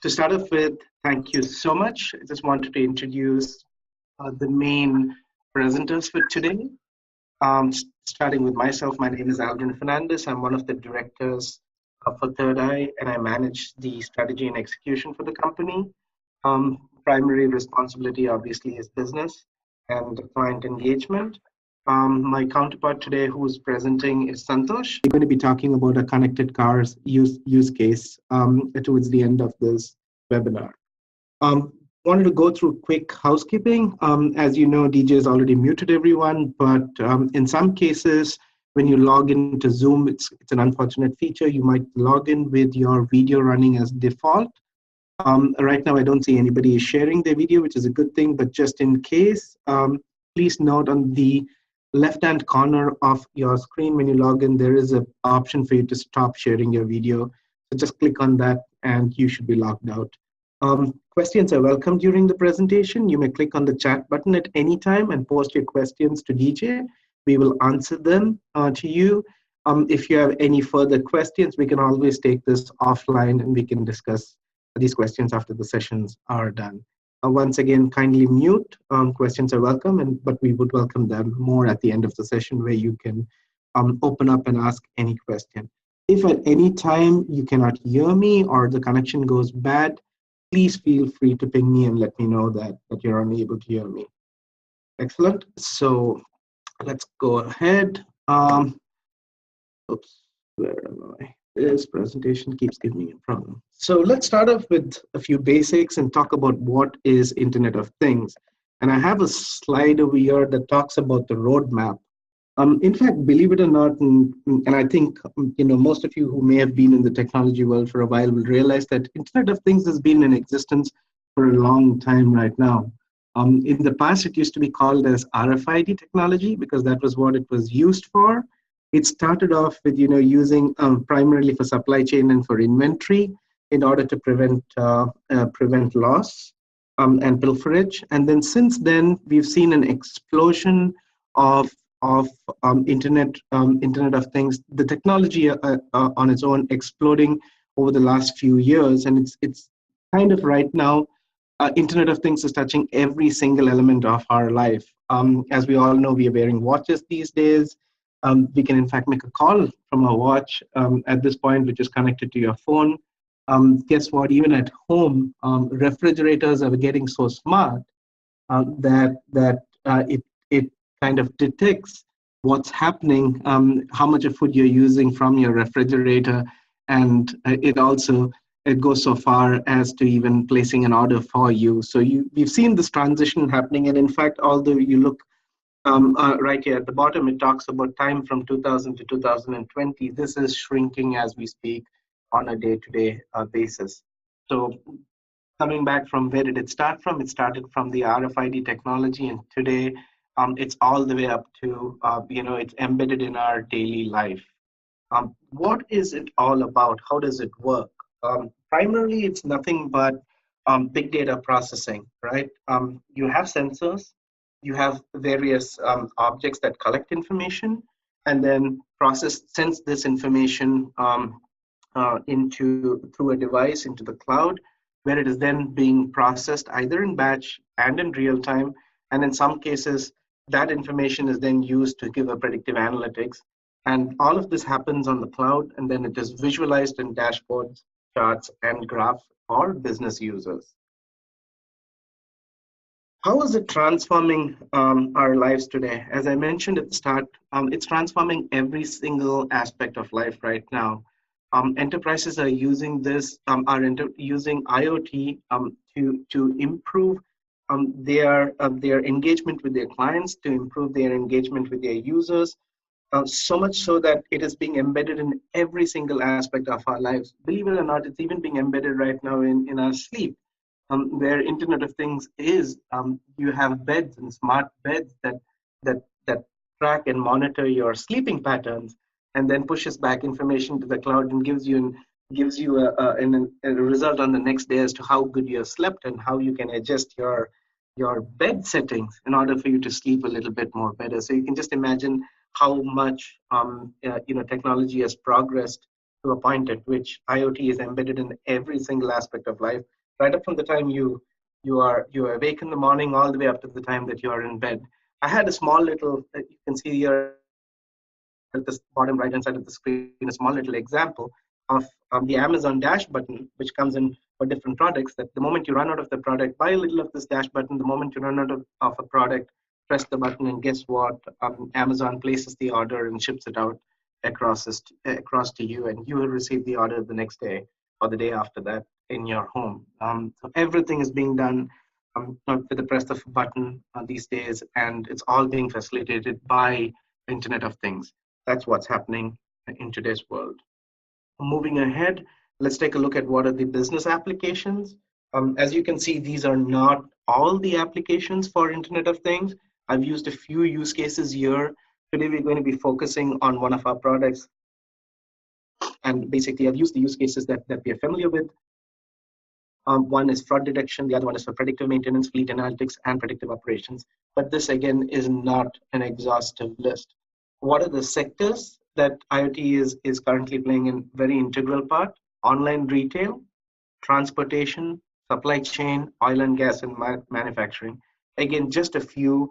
To start off with, thank you so much. I just wanted to introduce the main presenters for today. Starting with myself, my name is Aldrin Fernandez. I'm one of the directors for Third Eye, and I manage the strategy and execution for the company. Primary responsibility, obviously, is business and client engagement. My counterpart today who's presenting is Santosh. We're going to be talking about a connected cars use case towards the end of this webinar. Wanted to go through quick housekeeping. As you know, DJ has already muted everyone, but in some cases, when you log into Zoom, it's an unfortunate feature. You might log in with your video running as default. Right now, I don't see anybody sharing their video, which is a good thing, but just in case, please note on the left-hand corner of your screen when you log in, there is an option for you to stop sharing your video. So just click on that and you should be logged out. Questions are welcome during the presentation. You may click on the chat button at any time and post your questions to DJ. We will answer them to you. If you have any further questions, we can always take this offline and we can discuss these questions after the sessions are done. Once again, kindly mute. Questions are welcome, but we would welcome them more at the end of the session where you can open up and ask any question. If at any time you cannot hear me or the connection goes bad, please feel free to ping me and let me know that you're unable to hear me. Excellent. So let's go ahead. Oops, where am I? This presentation keeps giving me a problem. So let's start off with a few basics and talk about what is Internet of Things. And I have a slide over here that talks about the roadmap. In fact, believe it or not, and I think most of you who may have been in the technology world for a while will realize that Internet of Things has been in existence for a long time right now. In the past, it used to be called as RFID technology because that was what it was used for. It started off with using primarily for supply chain and for inventory in order to prevent loss and pilferage. And then since then, we've seen an explosion of Internet of Things, the technology on its own exploding over the last few years, and it's kind of right now. Internet of Things is touching every single element of our life. As we all know, we are wearing watches these days. We can in fact make a call from a watch at this point, which is connected to your phone. Guess what? Even at home, refrigerators are getting so smart that it kind of detects what's happening, how much of food you're using from your refrigerator, and it goes so far as to even placing an order for you. So we've seen this transition happening, and in fact, although you look right here at the bottom, it talks about time from 2000 to 2020. This is shrinking as we speak on a day-to-day basis. So coming back from where did it start from? It started from the RFID technology, and today it's all the way up to, it's embedded in our daily life. What is it all about? How does it work? Primarily, it's nothing but big data processing, right? You have sensors, you have various objects that collect information and then sense this information through a device into the cloud, where it is then being processed either in batch and in real time. And in some cases, that information is then used to give a predictive analytics. And all of this happens on the cloud, and then it is visualized in dashboards, charts, and graphs for business users. How is it transforming our lives today? As I mentioned at the start, it's transforming every single aspect of life right now. Enterprises are using this, using IoT to improve their engagement with their clients, to improve their engagement with their users, so much so that it is being embedded in every single aspect of our lives. Believe it or not, it's even being embedded right now in our sleep. Where Internet of Things is, you have beds and smart beds that track and monitor your sleeping patterns, and then pushes back information to the cloud and gives you a result on the next day as to how good you have slept and how you can adjust your bed settings in order for you to sleep a little bit more better. So you can just imagine how much technology has progressed to a point at which IoT is embedded in every single aspect of life, right up from the time you are awake in the morning all the way up to the time that you are in bed. I had a small little, you can see here at the bottom right hand side of the screen, a small little example of the Amazon Dash button, which comes in for different products. That the moment you run out of the product, buy a little of this Dash button. The moment you run out of a product, press the button, and guess what? Amazon places the order and ships it out across to you, and you will receive the order the next day or the day after that in your home. So everything is being done with the press of a button these days, and it's all being facilitated by Internet of Things. That's what's happening in today's world. Moving ahead, let's take a look at what are the business applications. As you can see, these are not all the applications for Internet of Things. I've used a few use cases here. Today, we're going to be focusing on one of our products. And basically, I've used the use cases that we are familiar with. One is fraud detection, the other one is for predictive maintenance, fleet analytics, and predictive operations. But this, again, is not an exhaustive list. What are the sectors that IoT is currently playing a very integral part? Online retail, transportation, supply chain, oil and gas, and manufacturing. Again, just a few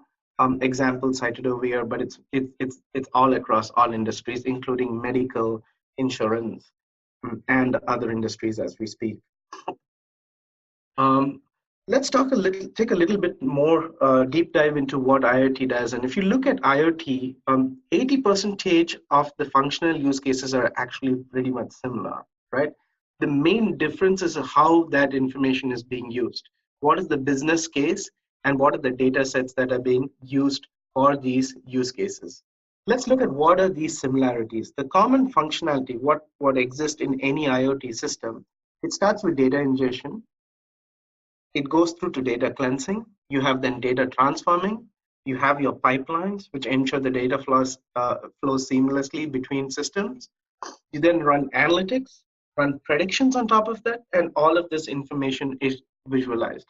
examples cited over here, but it's all across all industries, including medical, insurance, and other industries as we speak. Um, let's take a little bit more deep dive into what IoT does. And if you look at IoT, 80% of the functional use cases are actually pretty much similar, right? The main difference is how that information is being used. What is the business case, and what are the data sets that are being used for these use cases? Let's look at what are these similarities. The common functionality, what exists in any IoT system, it starts with data ingestion. It goes through to data cleansing. You have then data transforming. You have your pipelines, which ensure the data flows seamlessly between systems. You then run analytics, run predictions on top of that, and all of this information is visualized.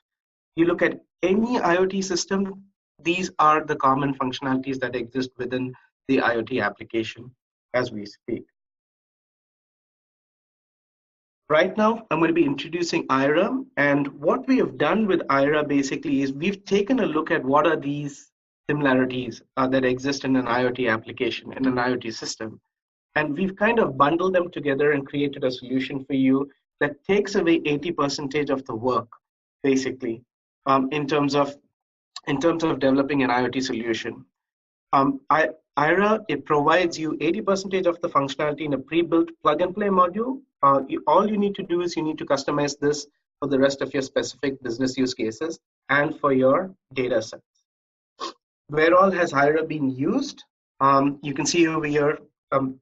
You look at any IoT system, these are the common functionalities that exist within the IoT application as we speak. Right now, I'm going to be introducing Eyera, and what we have done with Eyera basically is we've taken a look at what are these similarities that exist in an IoT application, in an IoT system, and we've kind of bundled them together and created a solution for you that takes away 80% of the work, basically, in terms of developing an IoT solution. Eyera, it provides you 80% of the functionality in a pre-built plug-and-play module. All you need to do is you need to customize this for the rest of your specific business use cases and for your data sets. Where all has Eyera been used? You can see over here,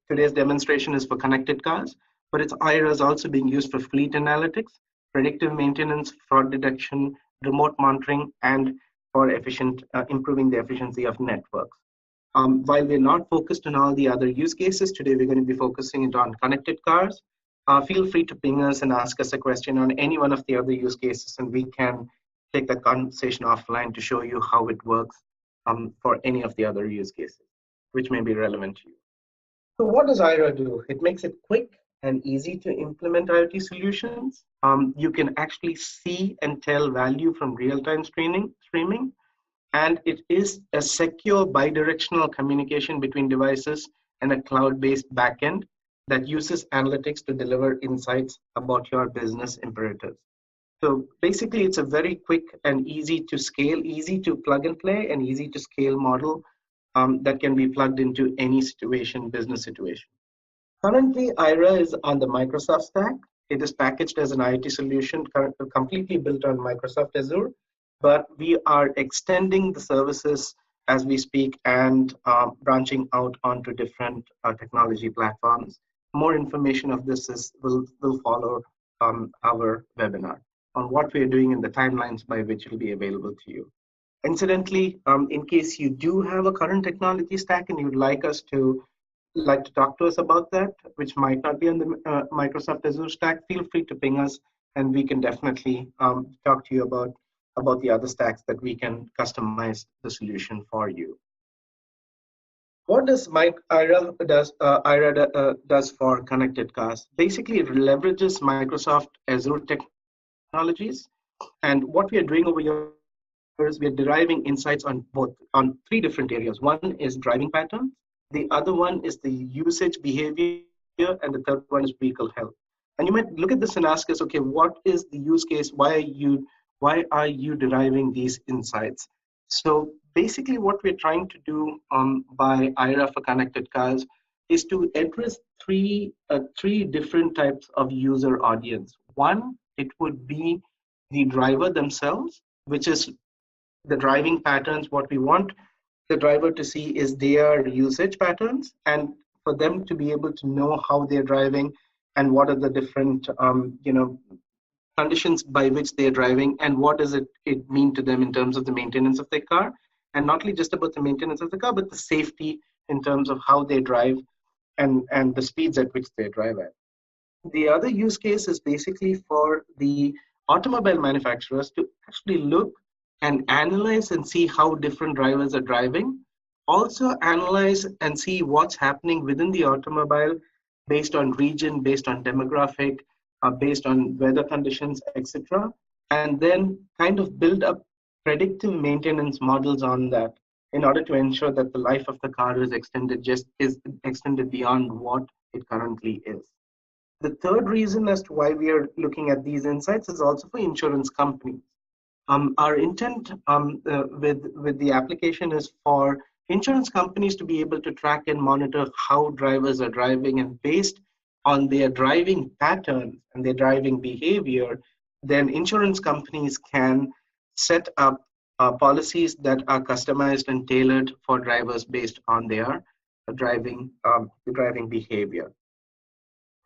today's demonstration is for connected cars, but Eyera is also being used for fleet analytics, predictive maintenance, fraud detection, remote monitoring, and for improving the efficiency of networks. While we're not focused on all the other use cases, today we're going to be focusing it on connected cars. Feel free to ping us and ask us a question on any one of the other use cases, and we can take that conversation offline to show you how it works for any of the other use cases, which may be relevant to you. So what does Eyera do? It makes it quick and easy to implement IoT solutions. You can actually see and tell value from real-time streaming. And it is a secure bidirectional communication between devices and a cloud-based backend that uses analytics to deliver insights about your business imperatives. So basically, it's a very quick and easy to scale, easy to plug and play, and easy to scale model that can be plugged into any situation, business situation. Currently, Eyera is on the Microsoft stack. It is packaged as an IoT solution, completely built on Microsoft Azure, but we are extending the services as we speak and branching out onto different technology platforms. More information of this will follow our webinar on what we are doing and the timelines by which it will be available to you. Incidentally, in case you do have a current technology stack and you'd like to talk to us about that, which might not be on the Microsoft Azure stack, feel free to ping us, and we can definitely talk to you about the other stacks that we can customize the solution for you. What does IIRA does for connected cars? Basically, it leverages Microsoft Azure technologies, and what we are doing over here is we are deriving insights on 3 different areas. One is driving patterns, the other one is the usage behavior, and the third one is vehicle health. And you might look at this and ask us, okay, what is the use case? Why are you deriving these insights? So basically, what we're trying to do by IRA for connected cars is to address three different types of user audience. One, it would be the driver themselves, which is the driving patterns. What we want the driver to see is their usage patterns, and for them to be able to know how they're driving and what are the different conditions by which they're driving, and what does it mean to them in terms of the maintenance of their car, and not only just about the maintenance of the car, but the safety in terms of how they drive and the speeds at which they drive at. The other use case is basically for the automobile manufacturers to actually look and analyze and see how different drivers are driving. Also analyze and see what's happening within the automobile based on region, based on demographic, based on weather conditions, etc. And then kind of build up predictive maintenance models on that in order to ensure that the life of the car is extended beyond what it currently is. The third reason as to why we are looking at these insights is also for insurance companies. Our intent with the application is for insurance companies to be able to track and monitor how drivers are driving, and based on their driving patterns and their driving behavior, then insurance companies can set up policies that are customized and tailored for drivers based on their driving behavior.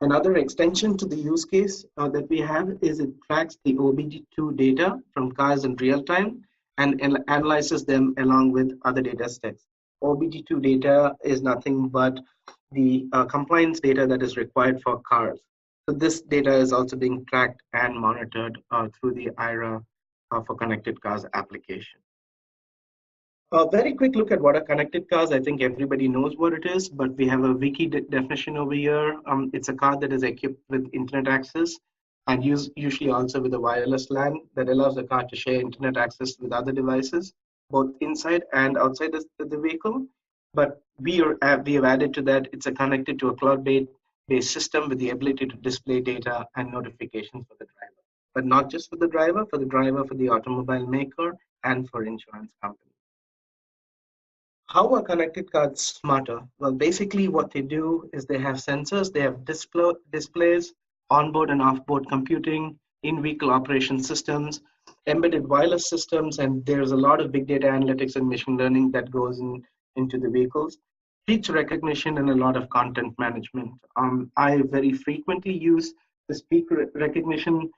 Another extension to the use case that we have is it tracks the OBD2 data from cars in real time and analyzes them along with other data sets. OBD2 data is nothing but the compliance data that is required for cars. So this data is also being tracked and monitored through the IIRA for connected cars application. A very quick look at what are connected cars. I think everybody knows what it is, but we have a wiki definition over here. It's a car that is equipped with internet access and usually also with a wireless LAN that allows the car to share internet access with other devices, both inside and outside the vehicle. But we have added to that, it's a connected to a cloud-based system with the ability to display data and notifications for the driver. But not just for the driver, for the automobile maker, and for insurance companies. How are connected cars smarter? Well, basically what they do is they have sensors, they have displays, onboard and offboard computing, in-vehicle operation systems, embedded wireless systems, and there's a lot of big data analytics and machine learning that goes into the vehicles. Speech recognition and a lot of content management. I very frequently use the speech recognition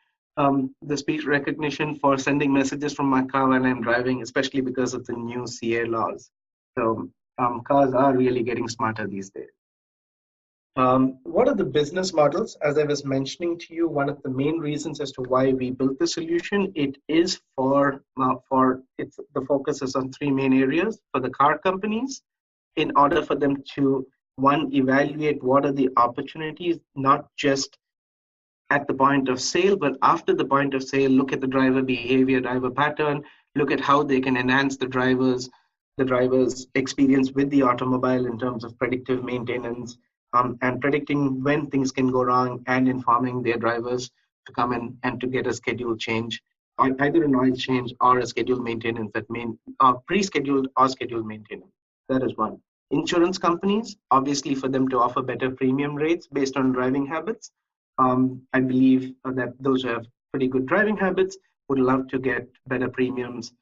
for sending messages from my car when I'm driving, especially because of the new CA laws. So cars are really getting smarter these days. What are the business models? As I was mentioning to you, one of the main reasons as to why we built the solution, it is the focus is on 3 main areas for the car companies, in order for them to, one, evaluate what are the opportunities, not just at the point of sale, but after the point of sale, look at the driver behavior, driver pattern, look at how they can enhance the driver's experience with the automobile in terms of predictive maintenance, and predicting when things can go wrong, and informing their drivers to come in and to get a scheduled change, either an oil change or a scheduled maintenance that pre-scheduled or scheduled maintenance. That is one. Insurance companies, obviously for them to offer better premium rates based on driving habits. I believe that those who have pretty good driving habits would love to get better premiums,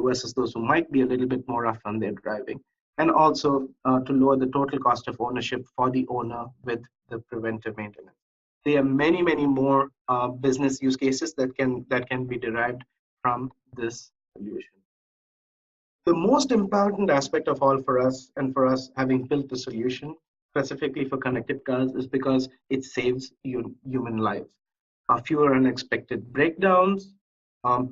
versus those who might be a little bit more rough on their driving, and also to lower the total cost of ownership for the owner with the preventive maintenance. There are many, many more business use cases that can be derived from this solution. The most important aspect of all for us, and for us having built the solution specifically for connected cars, is because it saves human lives. Fewer unexpected breakdowns.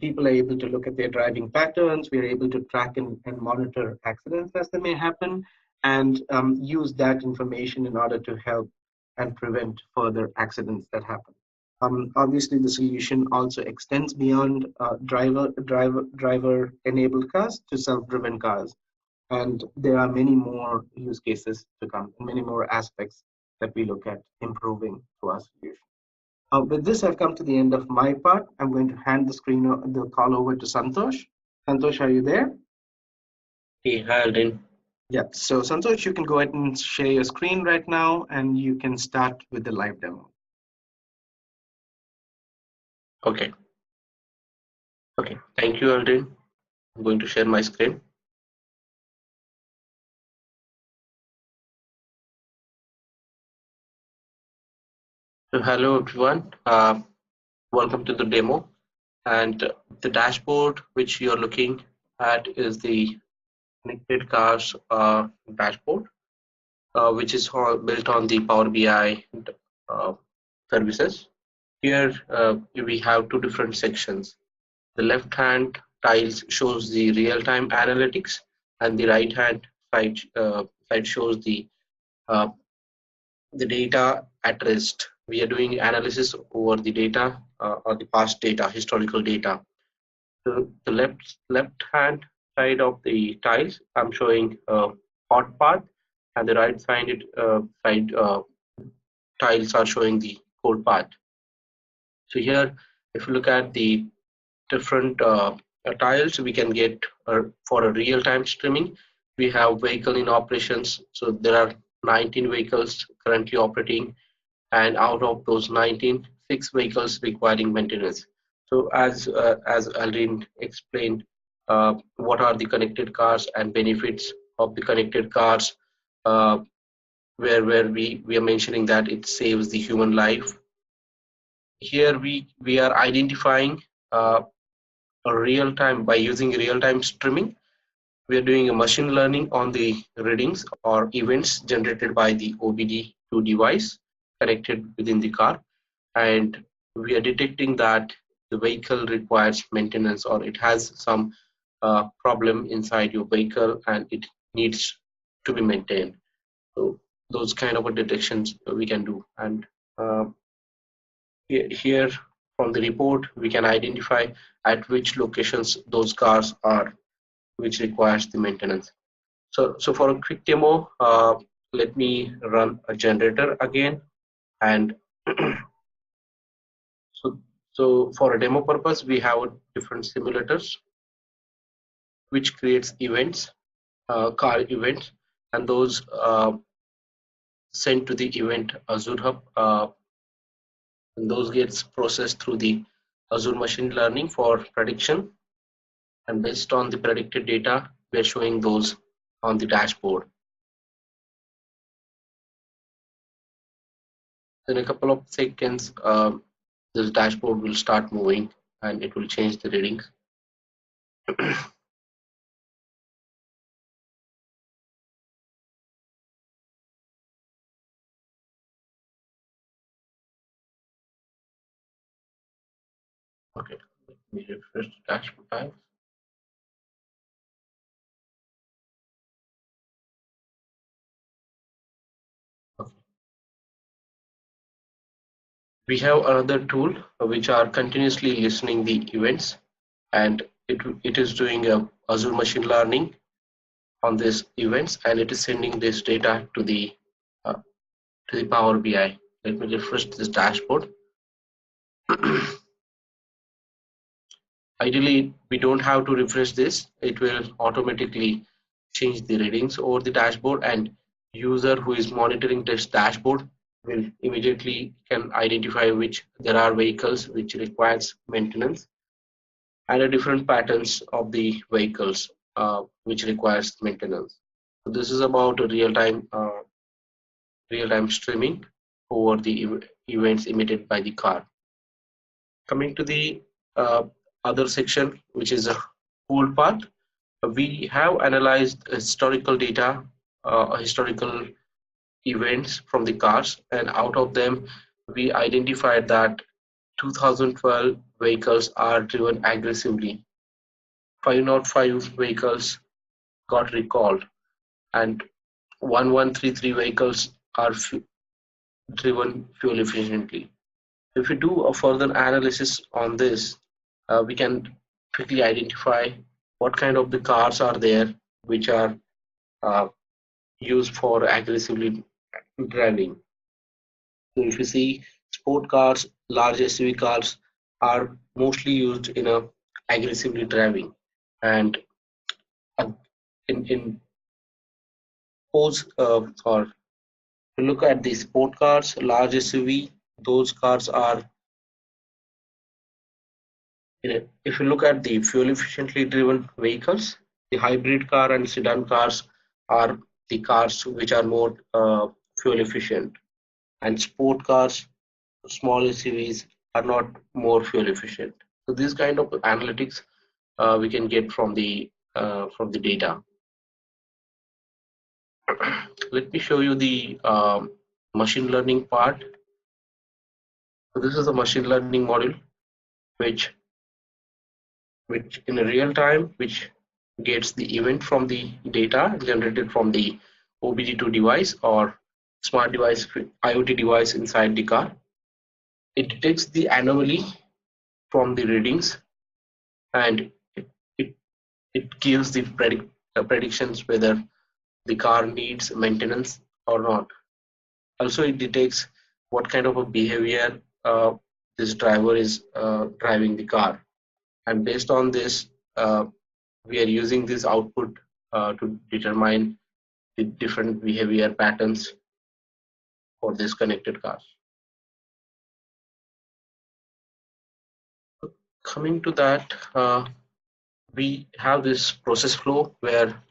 People are able to look at their driving patterns. We are able to track and monitor accidents as they may happen. and use that information in order to help and prevent further accidents that happen. Obviously, the solution also extends beyond driver-enabled cars to self-driven cars, and there are many more use cases to come, and many more aspects that we look at improving through our solution. With this, I've come to the end of my part. I'm going to hand the call over to Santosh. Santosh, are you there? Hey, hi Aldrin. Yeah. So Santosh, you can go ahead and share your screen right now, and you can start with the live demo. Okay. Okay. Thank you, Aldrin. I'm going to share my screen. So hello everyone. Welcome to the demo. And the dashboard which you're looking at is the connected cars dashboard, which is all built on the Power BI uh, services. Here we have two different sections. The left hand tiles shows the real-time analytics, and the right hand side shows uh, the data at rest. We are doing analysis over the data or the past data, historical data. The left hand side of the tiles, I'm showing hot path, and the right side tiles are showing the cold path. So here, if you look at the different tiles, we can get for a real-time streaming. We have vehicle in operations. So there are 19 vehicles currently operating, and out of those 19, 6 vehicles requiring maintenance. So as Aldrin explained, what are the connected cars and benefits of the connected cars, uh, where we are mentioning that it saves the human life. Here we are identifying a real time by using real time streaming. We are doing a machine learning on the readings or events generated by the OBD2 device connected within the car, and we are detecting that the vehicle requires maintenance or it has some problem inside your vehicle and it needs to be maintained. So those kind of detections we can do, and uh, here from the report we can identify at which locations those cars are which requires the maintenance. So for a quick demo, let me run a generator again, and so so for a demo purpose we have different simulators which creates events, car events, and those sent to the event Azure Hub, and those gets processed through the Azure machine learning for prediction, and based on the predicted data we are showing those on the dashboard. In a couple of seconds this dashboard will start moving and it will change the readings. Okay, let me refresh the dashboard tiles. Okay. We have another tool which are continuously listening the events, and it is doing a Azure machine learning on these events, and it is sending this data uh, to the Power BI. Let me refresh this dashboard. Ideally, we don't have to refresh this. It will automatically change the readings over the dashboard, and user who is monitoring this dashboard will immediately can identify which there are vehicles which requires maintenance and the different patterns of the vehicles which requires maintenance. So this is about a real-time streaming over the events emitted by the car. Coming to the uh, other section, which is a whole part, we have analyzed historical data, historical events from the cars, and out of them, we identified that 2012 vehicles are driven aggressively. 505 vehicles got recalled, and 1133 vehicles are driven fuel efficiently. If we do a further analysis on this, we can quickly identify what kind of the cars are there which are uh, used for aggressively driving. So if you see, sport cars, large SUV cars are mostly used in a aggressively driving, and uh, in pose or to look at the sport cars, large SUV, those cars are, if you look at the fuel efficiently driven vehicles, the hybrid car and sedan cars are the cars which are more fuel efficient, and sport cars, small SUVs are not more fuel efficient. So this kind of analytics we can get from the data. Let me show you the machine learning part. So this is a machine learning model which in a real time which gets the event from the data generated from the OBD2 device or smart device IoT device inside the car. It detects the anomaly from the readings, and it, it gives the predictions whether the car needs maintenance or not. Also, it detects what kind of a behavior this driver is driving the car, and based on this, we are using this output to determine the different behavior patterns for this connected cars. Coming to that, we have this process flow where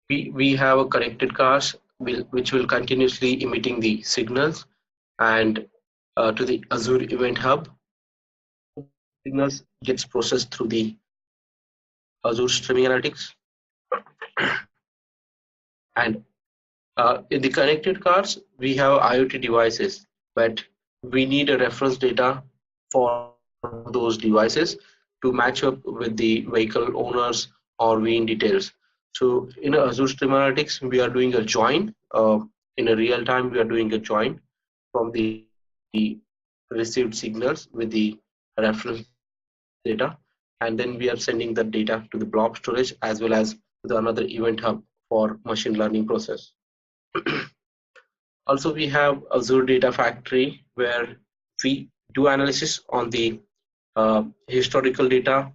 we have a connected cars which will continuously emitting the signals and to the Azure Event Hub. Signals gets processed through the Azure Streaming Analytics, and in the connected cars we have IoT devices, but we need a reference data for those devices to match up with the vehicle owners or VIN details. So in Azure Stream Analytics, we are doing a join. In a real time, we are doing a join from the received signals with the reference data, and then we are sending that data to the blob storage as well as the another event hub for machine learning process. Also, we have Azure Data Factory where we do analysis on the historical data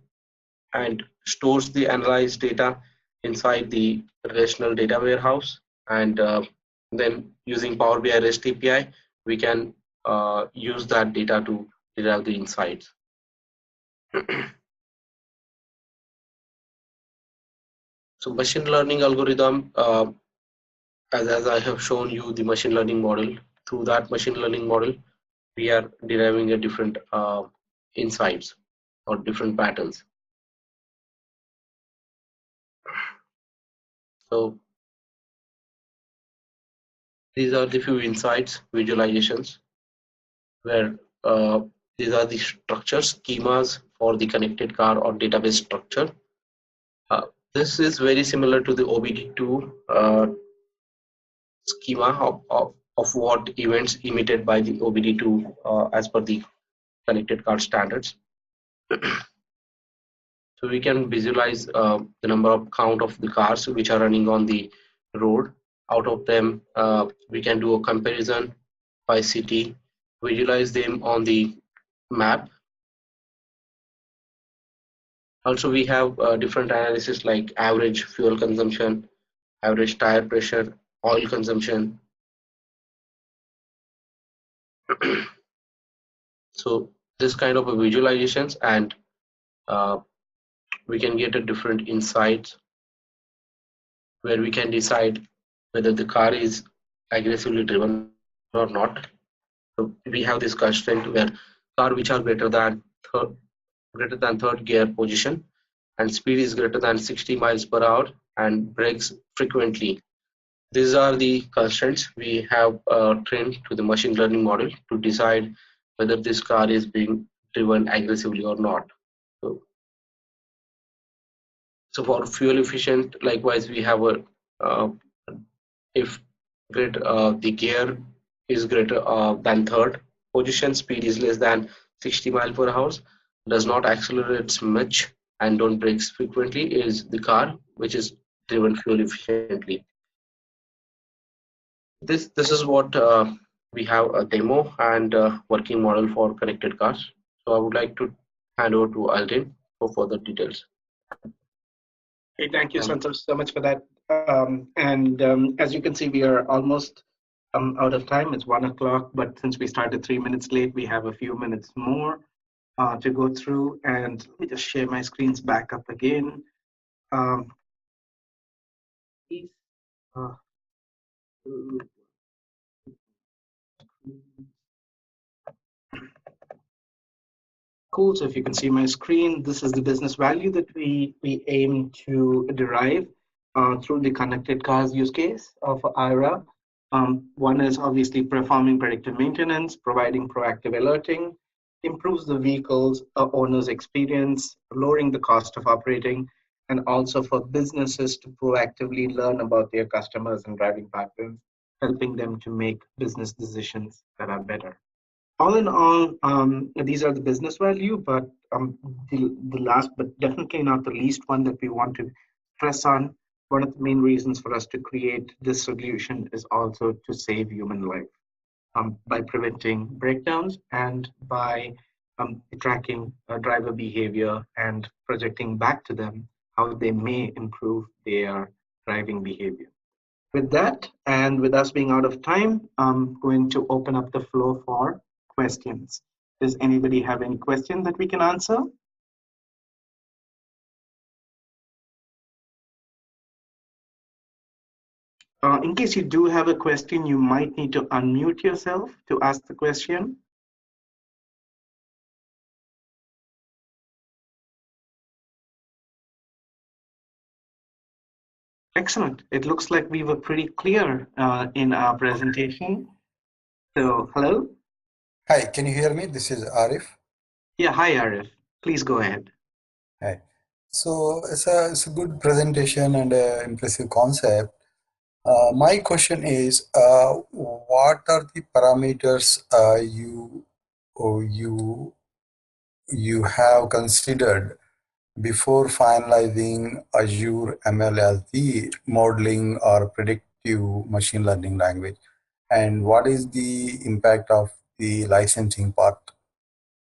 and stores the analyzed data inside the relational data warehouse, and then using Power BI REST API we can use that data to derive the insights. So machine learning algorithm, as I have shown you the machine learning model, through that machine learning model we are deriving a different insights or different patterns. So these are the few insights, visualizations, where these are the structures, schemas for the connected car or database structure. This is very similar to the OBD2 schema of what events emitted by the OBD2 as per the connected car standards. So we can visualize the number of count of the cars which are running on the road. Out of them, we can do a comparison by city, visualize them on the map. Also, we have different analysis like average fuel consumption, average tire pressure, oil consumption. So this kind of a visualizations, and we can get a different insights where we can decide whether the car is aggressively driven or not. So we have this constraint where car which are greater than third gear position and speed is greater than 60 miles per hour and brakes frequently. These are the constraints we have trained to the machine learning model to decide whether this car is being driven aggressively or not. So So for fuel efficient, likewise, we have a if the gear is greater than third position, speed is less than 60 mile per hour, does not accelerate much, and don't brake frequently, is the car which is driven fuel efficiently. This is what we have a demo and working model for connected cars. So I would like to hand over to Aldrin for further details. Hey, thank you, Thank you. Santosh, so much for that. As you can see, we are almost out of time. It's 1 o'clock, but since we started 3 minutes late, we have a few minutes more to go through. And let me just share my screens back up again. Um, please, uh, Cool. So if you can see my screen, this is the business value that we aim to derive through the connected cars use case of Eyera. One is obviously performing predictive maintenance, providing proactive alerting, improves the vehicle's owner's experience, lowering the cost of operating, and also for businesses to proactively learn about their customers and driving patterns, helping them to make business decisions that are better. All in all, these are the business value, but the last, but definitely not the least one that we want to stress on, one of the main reasons for us to create this solution is also to save human life by preventing breakdowns and by tracking driver behavior and projecting back to them how they may improve their driving behavior. With that, and with us being out of time, I'm going to open up the floor for questions. Does anybody have any question that we can answer? In case you do have a question, you might need to unmute yourself to ask the question. Excellent. It looks like we were pretty clear in our presentation. So, hello? Hi, can you hear me? This is Arif. Yeah, hi, Arif. Please go ahead. Hi. So it's a good presentation and an impressive concept. My question is, what are the parameters oh, you you have considered before finalizing Azure ML as the modeling or predictive machine learning language? And what is the impact of the licensing part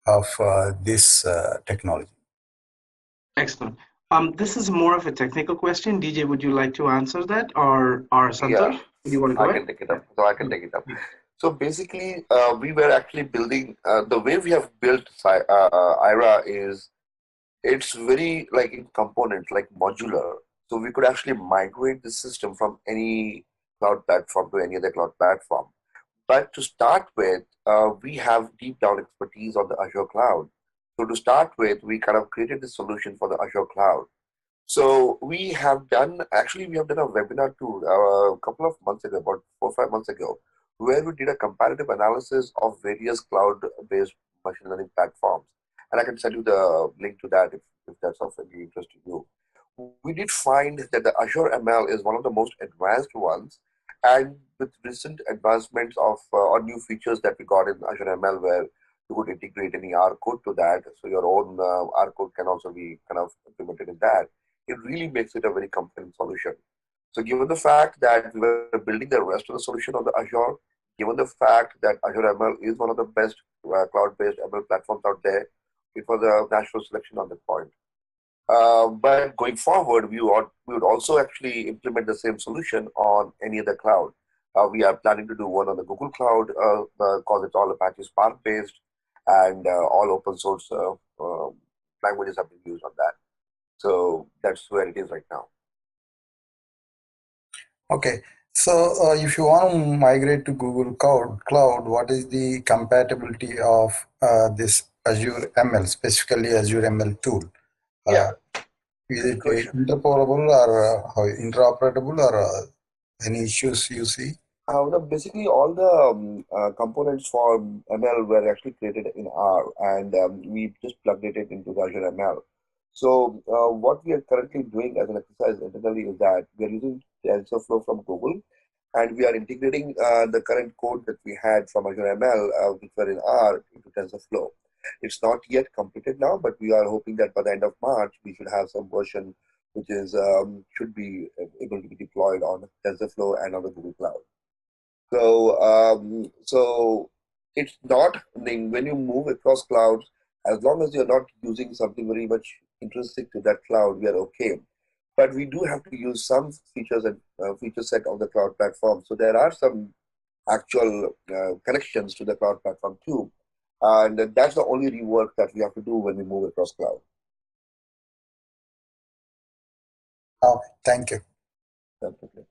of this technology? Excellent. This is more of a technical question. DJ, would you like to answer that, or Yeah, Santosh? Do you want to go I ahead? can take it up. So I can take it up. So basically, we were actually building the way we have built IRA is it's very like in components, like modular. So we could actually migrate the system from any cloud platform to any other cloud platform. But to start with, we have deep down expertise on the Azure cloud. So to start with, we kind of created this solution for the Azure cloud. So we have done a webinar too a couple of months ago, about 4 or 5 months ago, where we did a comparative analysis of various cloud-based machine learning platforms. And I can send you the link to that if that's of any interest to you. We did find that the Azure ML is one of the most advanced ones. And with recent advancements of or new features that we got in Azure ML, where you could integrate any R code to that, so your own R code can also be kind of implemented in that, it really makes it a very compelling solution. So given the fact that we were building the rest of the solution on the Azure, given the fact that Azure ML is one of the best cloud-based ML platforms out there, it was a natural selection on that point. But going forward, we would also actually implement the same solution on any other cloud. We are planning to do one on the Google Cloud because it's all Apache Spark based, and all open source languages have been used on that. So that's where it is right now. Okay, so if you want to migrate to Google Cloud, what is the compatibility of this Azure ML, specifically Azure ML tool? Yeah, Is good it question. interoperable or interoperable or any issues you see? Basically, all the components for ML were actually created in R, and we just plugged it into the Azure ML. So what we are currently doing as an exercise internally is that we are using TensorFlow from Google, and we are integrating the current code that we had from Azure ML, which were in R, into TensorFlow. It's not yet completed now, but we are hoping that by the end of March, we should have some version which is should be able to be deployed on TensorFlow and on the Google Cloud. So it's not when you move across clouds, as long as you're not using something very much intrinsic to that cloud, we are okay. But we do have to use some features and feature set of the cloud platform. So there are some actual connections to the cloud platform too, and that's the only rework that we have to do when we move across cloud. Thank you. Definitely.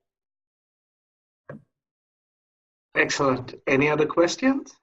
Excellent. Any other questions?